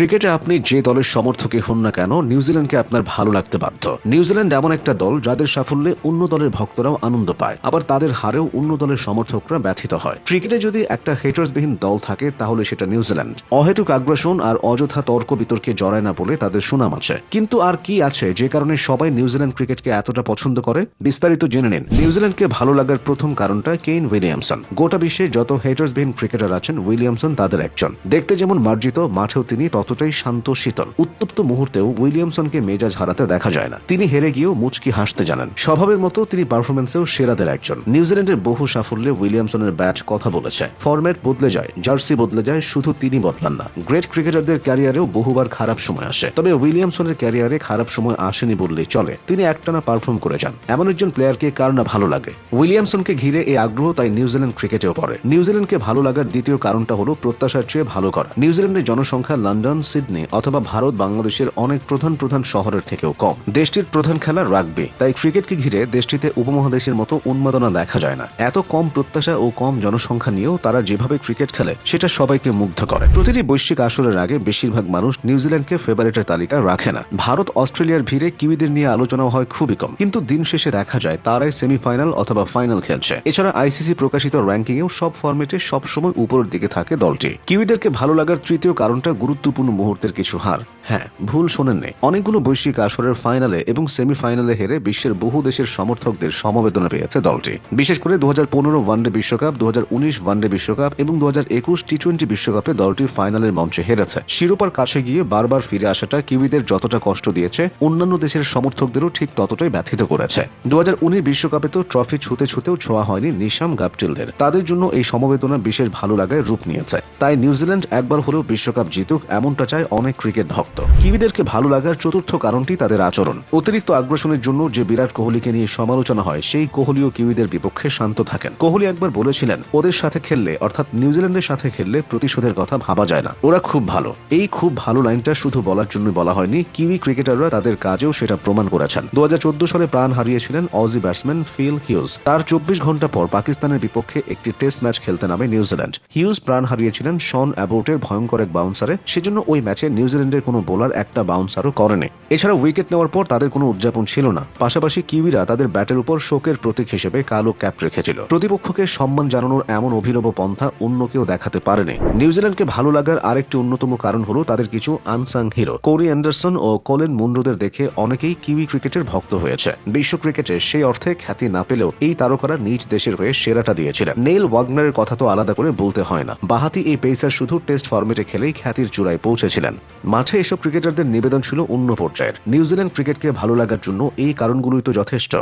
ক্রিকেটে আপনি যে দলের সমর্থকই হন না কেন, নিউজিল্যান্ডকে আপনার ভালো লাগতে বাধ্য। নিউজিল্যান্ড এমন একটা দল যাদের সাফল্যে অন্য দলের ভক্তরাও আনন্দ পায়, আবার তাদের হারেও অন্য দলের সমর্থকরা ব্যথিত হয়। ক্রিকেটে যদি একটা হেটার্সবিহীন দল থাকে তাহলে সেটা নিউজিল্যান্ড। অহেতুক আগ্রাসন আর অযথা তর্ক বিতর্কে জড়ায় না বলে তাদের সুনাম আছে। কিন্তু আর কি আছে যে কারণে সবাই নিউজিল্যান্ড ক্রিকেটকে এতটা পছন্দ করে? বিস্তারিত জেনে নিন। নিউজিল্যান্ডকে ভালো লাগার প্রথম কারণটা কেইন উইলিয়ামসন। গোটা বিশ্বে যত হেটার্সবিহীন ক্রিকেটার আছেন, উইলিয়ামসন তাদের একজন। দেখতে যেমন মার্জিত, মাঠেও তিনি ততটাই শান্ত শীতল। উত্তপ্ত মুহূর্তেও উইলিয়ামসনকে মেজাজ হারাতে দেখা যায় না। তিনি হেরে গিয়েও মুচকি হাসতে জানেন। স্বভাবের মতো তিনি পারফরমেন্সেও সেরাদের একজন। নিউজিল্যান্ডের বহু সাফল্যে উইলিয়ামসনের ব্যাট কথা বলেছে। ফরম্যাট বদলে যায়, জার্সি বদলে যায়, শুধু তিনি বদলান না। গ্রেট ক্রিকেটারদের ক্যারিয়ারেও বহুবার খারাপ সময় আসে, তবে উইলিয়ামসনের ক্যারিয়ারে খারাপ সময় আসেনি বললেই চলে। তিনি একটানা পারফর্ম করে যান। এমন একজন প্লেয়ারকে কার না ভালো লাগে? উইলিয়ামসনকে ঘিরে এই আগ্রহ তাই নিউজিল্যান্ড ক্রিকেটেও পড়ে। নিউজিল্যান্ডকে ভালো লাগার দ্বিতীয় কারণটা হলো প্রত্যাশার চেয়ে ভালো করা। নিউজিল্যান্ডের জনসংখ্যা লন্ডন, সিডনি অথবা ভারত, বাংলাদেশের অনেক প্রধান শহরের থেকেও কম। দেশটির প্রধান খেলা রাগবি, তাই ক্রিকেটকে ঘিরে দেশটিতে উপমহাদেশের মতো উন্মাদনা দেখা যায় না। এত কম প্রত্যাশা ও কম জনসংখ্যা নিয়েও তারা যেভাবে ক্রিকেট খেলে সেটা সবাইকে মুগ্ধ করে। প্রতিটি বৈশ্বিক আসরের আগে বেশিরভাগ মানুষ নিউজিল্যান্ডকে ফেভারিটের তালিকায় রাখে না। ভারত, অস্ট্রেলিয়ার ভিড়ে কিউইদের নিয়ে আলোচনাও হয় খুবই কম, কিন্তু দিন শেষে দেখা যায় তারাই সেমিফাইনাল অথবা ফাইনাল খেলছে। এছাড়া আইসিসি প্রকাশিত র্যাঙ্কিংয়েও সব ফরম্যাটে সবসময় উপরের দিকে থাকে দলটি। কিউইদেরকে ভালো লাগার তৃতীয় কারণটা গুরুত্বপূর্ণ মুহূর্তের কিছু হার। হ্যাঁ, ভুল শোনেননি। অনেকগুলো বৈশ্বিক আসরের ফাইনালে এবং সেমিফাইনালে হেরে বিশ্বের বহু দেশের সমর্থকদের সমবেদনা পেয়েছে দলটি। বিশেষ করে 2015 ওয়ানডে বিশ্বকাপ, 2019 ওয়ানডে বিশ্বকাপ এবং 2021 টি-20 বিশ্বকাপে দলটি ফাইনালের মঞ্চে হেরেছে। শিরোপার কাছে গিয়ে বারবার ফিরে আসাটা কিউইদের যতটা কষ্ট দিয়েছে, অন্যান্য দেশের সমর্থকদেরও ঠিক ততটাই ব্যথিত করেছে। 2019 বিশ্বকাপে তো ট্রফি ছুতেও ছোঁয়া হয়নি নিশাম গাপটিলদের। তাদের জন্য এই সমবেদনা বিশেষ ভালো লাগায় রূপ নিয়েছে। তাই নিউজিল্যান্ড একবার হলেও বিশ্বকাপ জিতুক, এমনটা চায় অনেক ক্রিকেট ভক্ত। কিউইদেরকে ভালো লাগার চতুর্থ কারণটি তাদের আচরণ। অতিরিক্ত আগ্রাসনের জন্য যে বিরাট কোহলিকে নিয়ে সমালোচনা হয়, সেই কোহলিও কিউইদের বিপক্ষে শান্ত থাকেন। কোহলি একবার বলেছিলেন, ওদের সাথে খেললে, অর্থাৎ নিউজিল্যান্ডের সাথে খেললে প্রতিশোধের কথা ভাবা যায় না, ওরা খুব ভালো। এই খুব ভালো লাইনটা শুধু বলার জন্য বলা হয়নি, কিউই ক্রিকেটাররা তাদের কাজেও সেটা প্রমাণ করেছেন। 2014 সালে প্রাণ হারিয়েছিলেন অজি ব্যাটসম্যান ফিল হিউজ। তার 24 ঘন্টা পর পাকিস্তানের বিপক্ষে একটি টেস্ট ম্যাচ খেলতে নামে নিউজিল্যান্ড। হিউজ প্রাণ হারিয়েছিলেন শন অ্যাবোর্টের ভয়ঙ্কর এক বাউন্সারে। সেজন্য ওই ম্যাচে নিউজিল্যান্ডের কোনো বোলার একটা বাউন্সারও করেনি। এছাড়া উইকেট নেওয়ার পর তাদের কোনো উদযাপন ছিল না। পাশাপাশি কিউইরা তাদের ব্যাটের উপর শোকের প্রতীক হিসেবে কালো ক্যাপ রেখেছিল। প্রতিপক্ষকে সম্মান জানানোর এমন অভিনব পন্থা অন্য কেউ দেখাতে পারেনি। নিউজিল্যান্ডকে ভালো লাগার আরেকটি অন্যতম কারণ হলো তাদের কিছু আনসাং হিরো। কোরি অ্যান্ডারসন ও কোলিন মুনরোদের দেখে অনেকেই কিউই ক্রিকেটের ভক্ত হয়েছে। বিশ্ব ক্রিকেটে সেই অর্থে খ্যাতি না পেলেও এই তারকারা নিজ দেশের হয়ে সেরাটা দিয়েছিলেন। নেইল ওয়াগনারের কথা তো আলাদা করে বলতে হয় না। বাহাতি এই পেসার শুধু টেস্ট ফরম্যাটে খেলেই খ্যাতির চূড়ায় পৌঁছেছিলেন। মাঠে এসব ক্রিকেটারদের নিবেদন ছিল অন্য পর্যায়ের। নিউজিল্যান্ড ক্রিকেটকে ভালো লাগার জন্য এই কারণগুলোই তো যথেষ্ট।